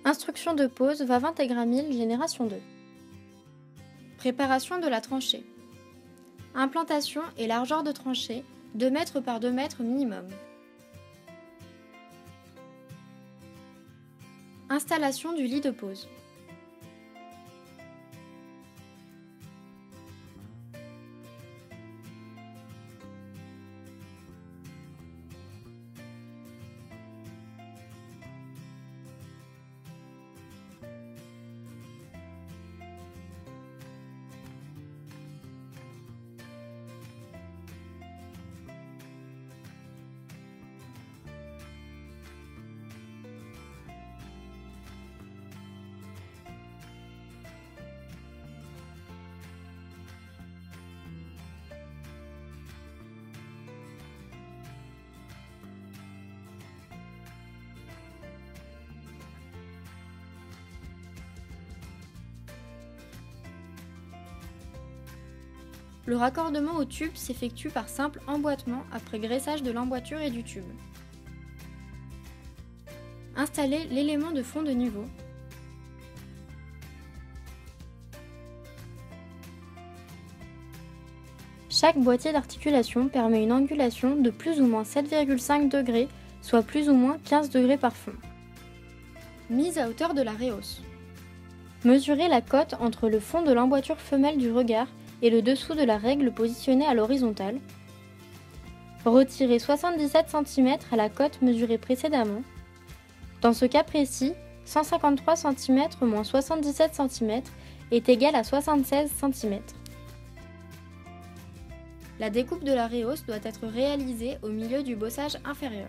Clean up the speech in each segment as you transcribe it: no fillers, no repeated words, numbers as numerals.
Instruction de pose VAV Integramil génération 2. Préparation de la tranchée. Implantation et largeur de tranchée 2 mètres par 2 mètres minimum. Installation du lit de pose. Le raccordement au tube s'effectue par simple emboîtement après graissage de l'emboîture et du tube. Installez l'élément de fond de niveau. Chaque boîtier d'articulation permet une angulation de plus ou moins 7,5 degrés, soit plus ou moins 15 degrés par fond. Mise à hauteur de la réhausse. Mesurez la cote entre le fond de l'emboîture femelle du regard et le dessous de la règle positionnée à l'horizontale. Retirez 77 cm à la cote mesurée précédemment. Dans ce cas précis, 153 cm moins 77 cm est égal à 76 cm. La découpe de la réhausse doit être réalisée au milieu du bossage inférieur.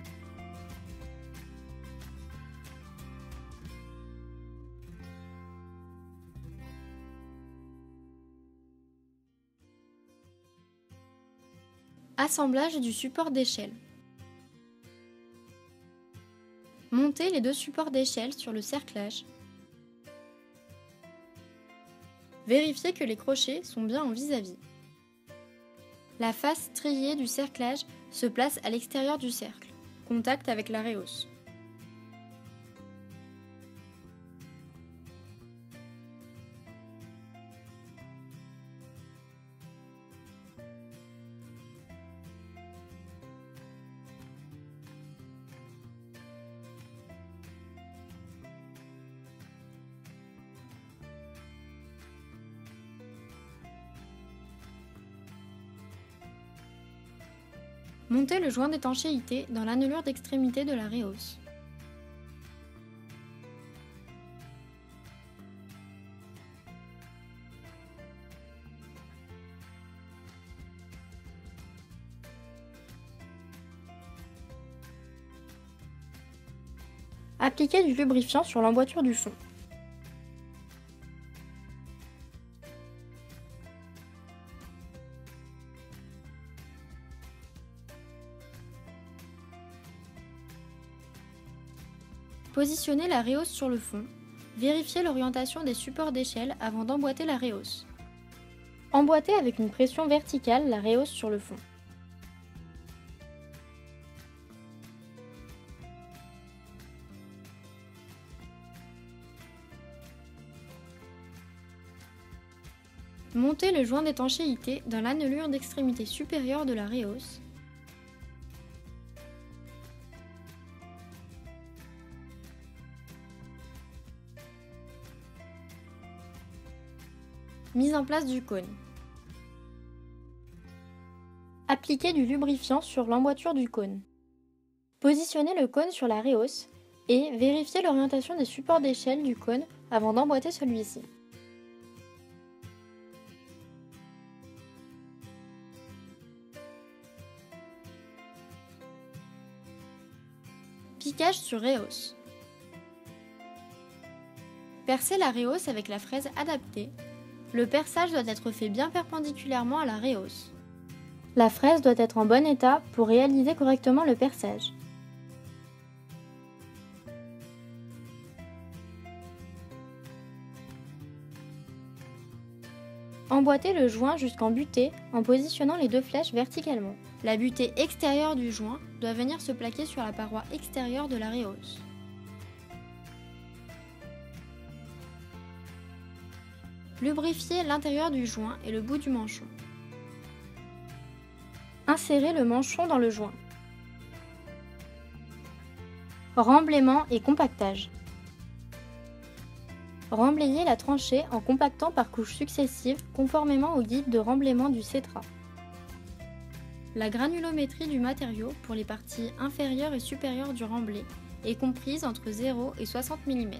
Assemblage du support d'échelle. Montez les deux supports d'échelle sur le cerclage. Vérifiez que les crochets sont bien en vis-à-vis. La face striée du cerclage se place à l'extérieur du cercle, contact avec la réhausse. Montez le joint d'étanchéité dans l'annelure d'extrémité de la réhausse. Appliquez du lubrifiant sur l'emboîture du fond. Positionnez la réhausse sur le fond. Vérifiez l'orientation des supports d'échelle avant d'emboîter la réhausse. Emboîtez avec une pression verticale la réhausse sur le fond. Montez le joint d'étanchéité dans l'annelure d'extrémité supérieure de la réhausse. Mise en place du cône. Appliquez du lubrifiant sur l'emboîture du cône. Positionnez le cône sur la réhausse et vérifiez l'orientation des supports d'échelle du cône avant d'emboîter celui-ci. Piquage sur réhausse. Percez la réhausse avec la fraise adaptée. Le perçage doit être fait bien perpendiculairement à la réhausse. La fraise doit être en bon état pour réaliser correctement le perçage. Emboîtez le joint jusqu'en butée en positionnant les deux flèches verticalement. La butée extérieure du joint doit venir se plaquer sur la paroi extérieure de la réhausse. Lubrifiez l'intérieur du joint et le bout du manchon. Insérez le manchon dans le joint. Remblaiement et compactage. Remblayez la tranchée en compactant par couches successives conformément au guide de remblaiement du CETRA. La granulométrie du matériau pour les parties inférieures et supérieures du remblai est comprise entre 0 et 60 mm.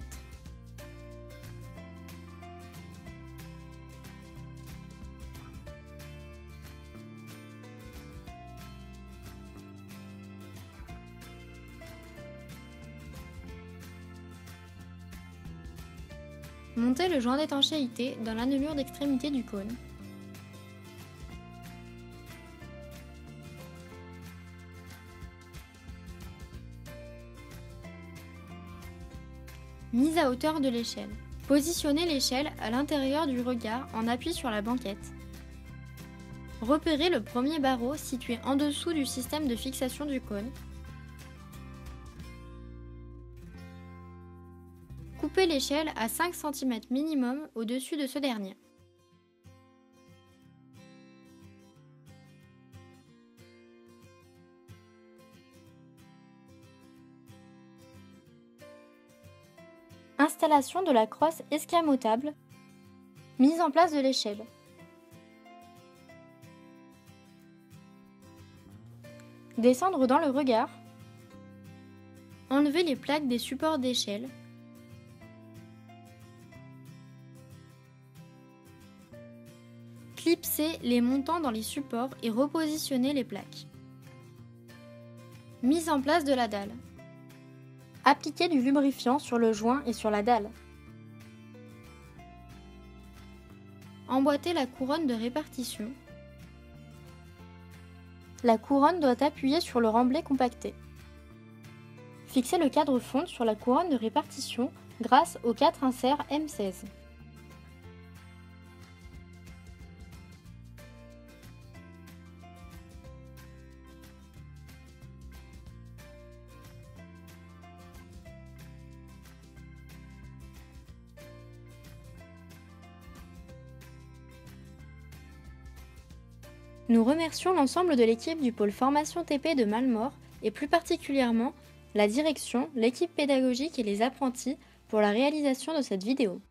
Montez le joint d'étanchéité dans l'annelure d'extrémité du cône. Mise à hauteur de l'échelle. Positionnez l'échelle à l'intérieur du regard en appui sur la banquette. Repérez le premier barreau situé en dessous du système de fixation du cône. Coupez l'échelle à 5 cm minimum au-dessus de ce dernier. Installation de la crosse escamotable. Mise en place de l'échelle. Descendre dans le regard. Enlever les plaques des supports d'échelle. Clipser les montants dans les supports et repositionner les plaques. Mise en place de la dalle. Appliquer du lubrifiant sur le joint et sur la dalle. Emboîter la couronne de répartition. La couronne doit appuyer sur le remblai compacté. Fixer le cadre fonte sur la couronne de répartition grâce aux 4 inserts M16. Nous remercions l'ensemble de l'équipe du pôle formation TP de Malmort et plus particulièrement la direction, l'équipe pédagogique et les apprentis pour la réalisation de cette vidéo.